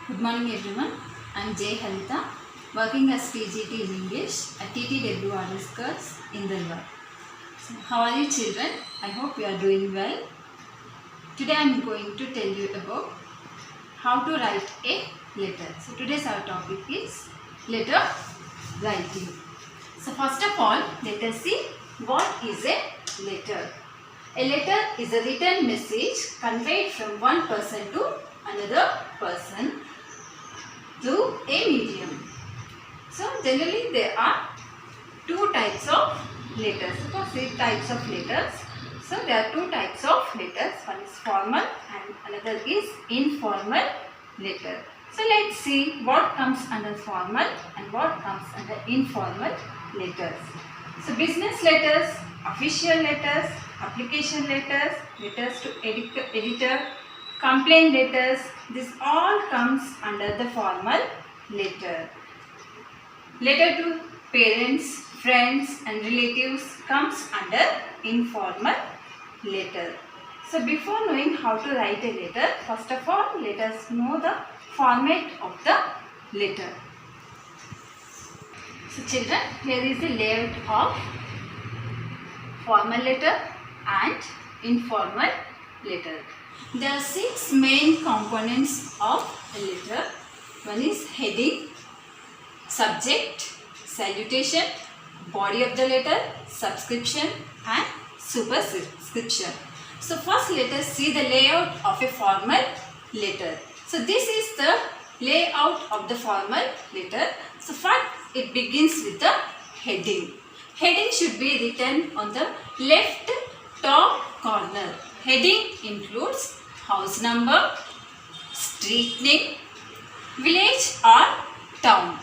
Good morning everyone. I am J. Halita, working as TGT in English at TTWRS course in Dalwar. So, how are you children? I hope you are doing well. Today I am going to tell you about how to write a letter. So today's our topic is letter writing. So first of all, let us see what is a letter. A letter is a written message conveyed from one person to another person through a medium. So generally there are two types of letters. So three types of letters. So there are two types of letters. One is formal and another is informal letter. So let's see what comes under formal and what comes under informal letters. So business letters, official letters, application letters, letters to editor, complaint letters, this all comes under the formal letter. Letter to parents, friends and relatives comes under informal letter. So before knowing how to write a letter, first of all let us know the format of the letter. So children, here is the layout of formal letter and informal letter. There are 6 main components of a letter. One is heading, subject, salutation, body of the letter, subscription and superscription. So first let us see the layout of a formal letter. So this is the layout of the formal letter. So first it begins with the heading. Heading should be written on the left top corner. Heading includes house number, street name, village or town,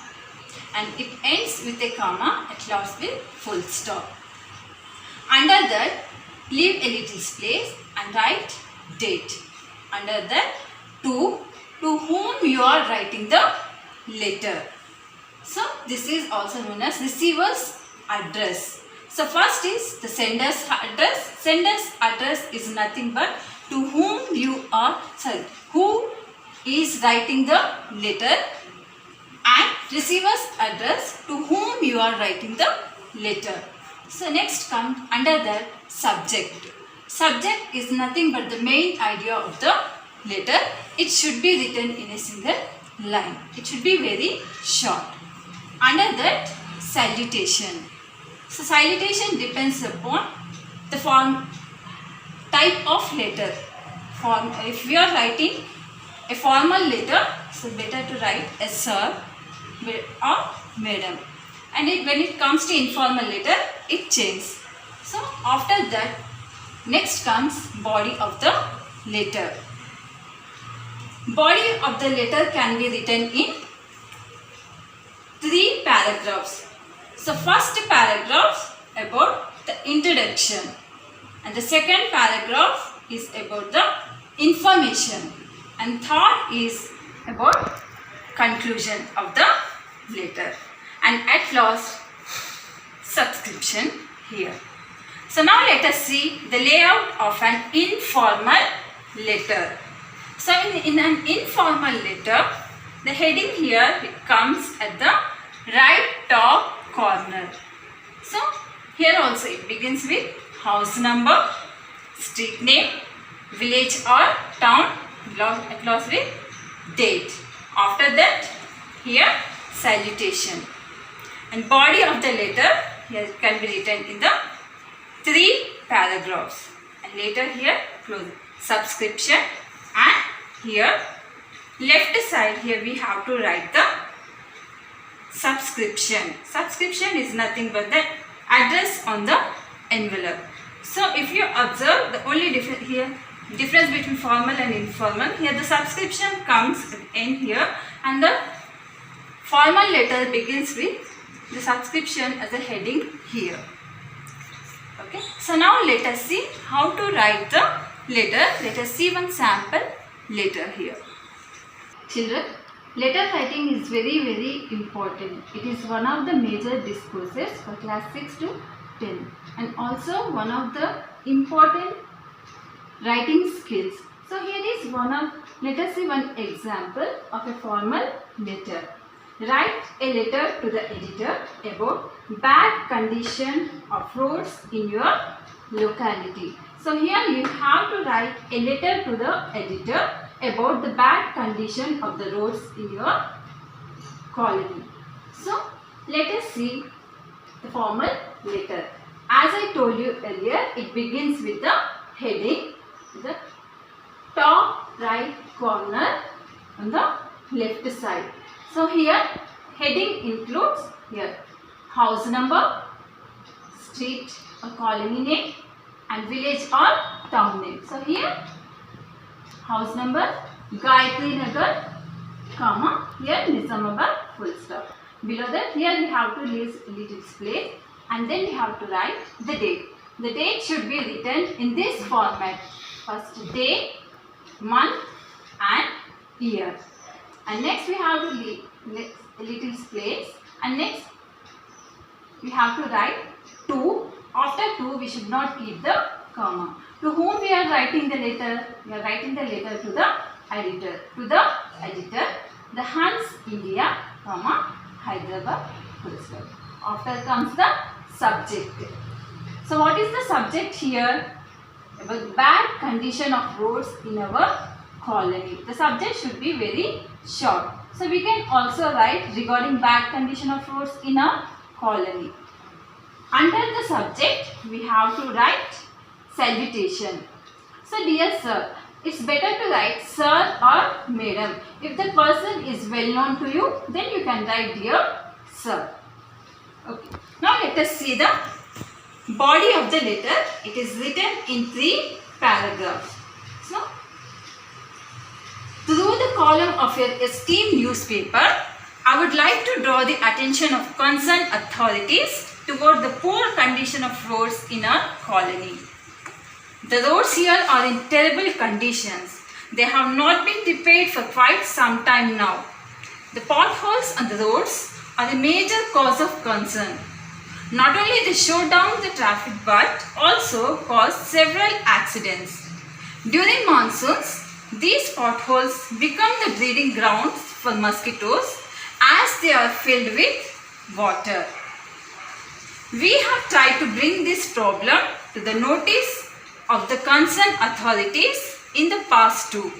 and it ends with a comma, at last with full stop. Under that, leave a little space and write date. Under that, to whom you are writing the letter. So this is also known as receiver's address. So first is the sender's address. Sender's address is nothing but to whom you are, who is writing the letter, and receiver's address to whom you are writing the letter. So next comes under that subject. Subject is nothing but the main idea of the letter. It should be written in a single line. It should be very short. Under that, salutation. So salutation depends upon the type of letter. If we are writing a formal letter, so better to write a sir or madam. And when it comes to informal letter, it changes. So after that, next comes body of the letter. Body of the letter can be written in 3 paragraphs. So first paragraph about the introduction, and the second paragraph is about the information, and third is about conclusion of the letter, and at last subscription here. So now let us see the layout of an informal letter. So in an informal letter, the heading here it comes at the right top corner. So here also it begins with house number, street name, village or town, at last with date. After that, here salutation, and body of the letter here can be written in the 3 paragraphs, and later here close subscription, and here left side here we have to write the subscription. Subscription is nothing but the address on the envelope. So if you observe the only difference between formal and informal, here the subscription comes at the end here, and the formal letter begins with the subscription as a heading here. Okay. So now let us see how to write the letter. Let us see one sample letter here. Children, letter writing is very important. It is one of the major discourses for class 6 to 10, and also one of the important writing skills. So here is one of let us see one example of a formal letter. Write a letter to the editor about bad condition of roads in your locality. So here you have to write a letter to the editor about the bad condition of the roads in your colony. So let us see the formal letter. As I told you earlier, it begins with the heading, the top right corner on the left side. So here heading includes here house number, street or colony name and village or town name. So here house number Gayatri Nagar, comma, here Nizamabad, full stop. Below that here we have to use little space and then we have to write the date. The date should be written in this format. First day, month and year. And next we have to leave a little space and next we have to write to. After to we should not keep the comma. To whom we are writing the letter? We are writing the letter to the editor. To the editor, the Hans India, comma, Hyderabad, full stop. After comes the subject. So what is the subject here? About bad condition of roads in our colony. The subject should be very short. So we can also write regarding bad condition of roads in our colony. Under the subject, we have to write salutation. So dear sir, it's better to write sir or madam. If the person is well known to you, then you can write dear sir. Okay. Now let us see the body of the letter. It is written in 3 paragraphs. So, through the column of your esteemed newspaper, I would like to draw the attention of concerned authorities toward the poor condition of roads in our colony. The roads here are in terrible conditions. They have not been repaired for quite some time now. The potholes on the roads are a major cause of concern. Not only they slow down the traffic but also cause several accidents. During monsoons, these potholes become the breeding grounds for mosquitoes as they are filled with water. We have tried to bring this problem to the notice of the concerned authorities in the past too.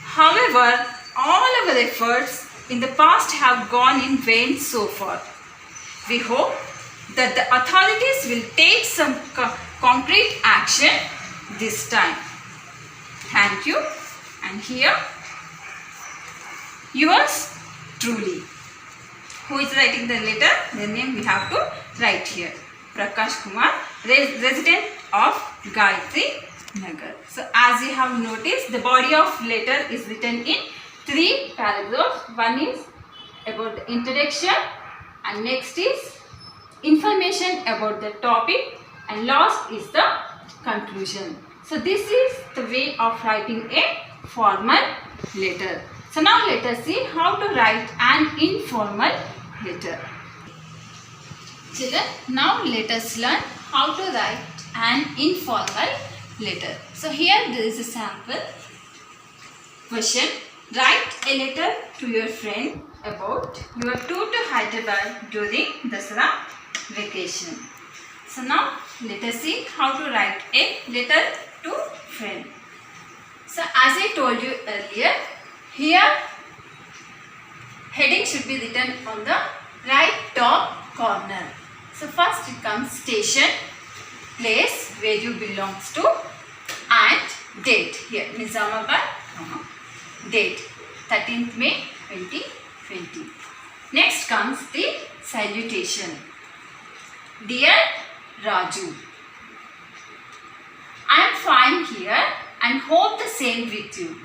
However, all our efforts in the past have gone in vain so far. We hope that the authorities will take some concrete action this time. Thank you. And here, yours truly. Who is writing the letter? The name we have to write here. Prakash Kumar, resident of Gayatri Nagar. So as you have noticed, the body of letter is written in 3 paragraphs. One is about the introduction and next is information about the topic and last is the conclusion. So this is the way of writing a formal letter. So now let us see how to write an informal letter. Children, now let us learn how to write an informal letter. So here there is a sample question. Write a letter to your friend about your tour to Hyderabad during Dasara vacation. So now let us see how to write a letter to friend. So as I told you earlier, here heading should be written on the right top corner. So first it comes station, place where you belongs to and date. Here Nizamabad, date 13th May 2020. Next comes the salutation. Dear Raju, I am fine here and hope the same with you.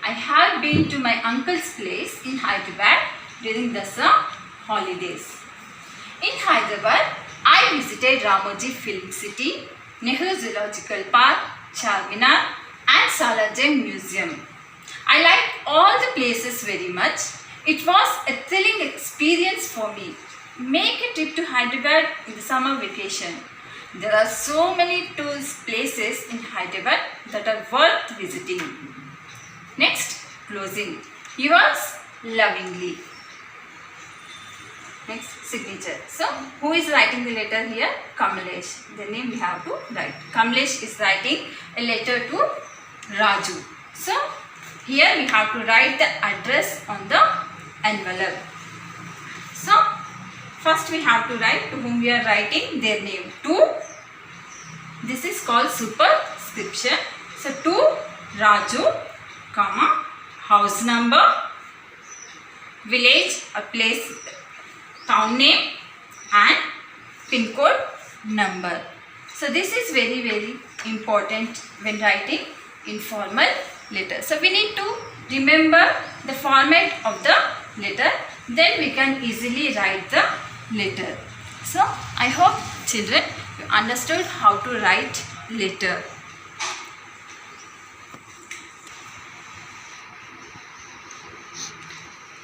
I have been to my uncle's place in Hyderabad during the holidays. In Hyderabad, I visited Ramoji Film City, Nehru Zoological Park, Charminar and Salajang Museum. I liked all the places very much. It was a thrilling experience for me. Make a trip to Hyderabad in the summer vacation. There are so many tourist places in Hyderabad that are worth visiting. Next, closing. Yours lovingly. Next, signature. So, who is writing the letter here? Kamlesh. The name we have to write. Kamlesh is writing a letter to Raju. So, here we have to write the address on the envelope. So, first we have to write to whom we are writing their name. To, this is called superscription. So, to Raju, comma, house number, village, a place, town name and pin code number. So this is very important when writing informal letter. So we need to remember the format of the letter, then we can easily write the letter. So I hope children you understood how to write letter.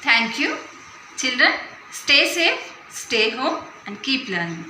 Thank you children. Stay safe, stay home and keep learning.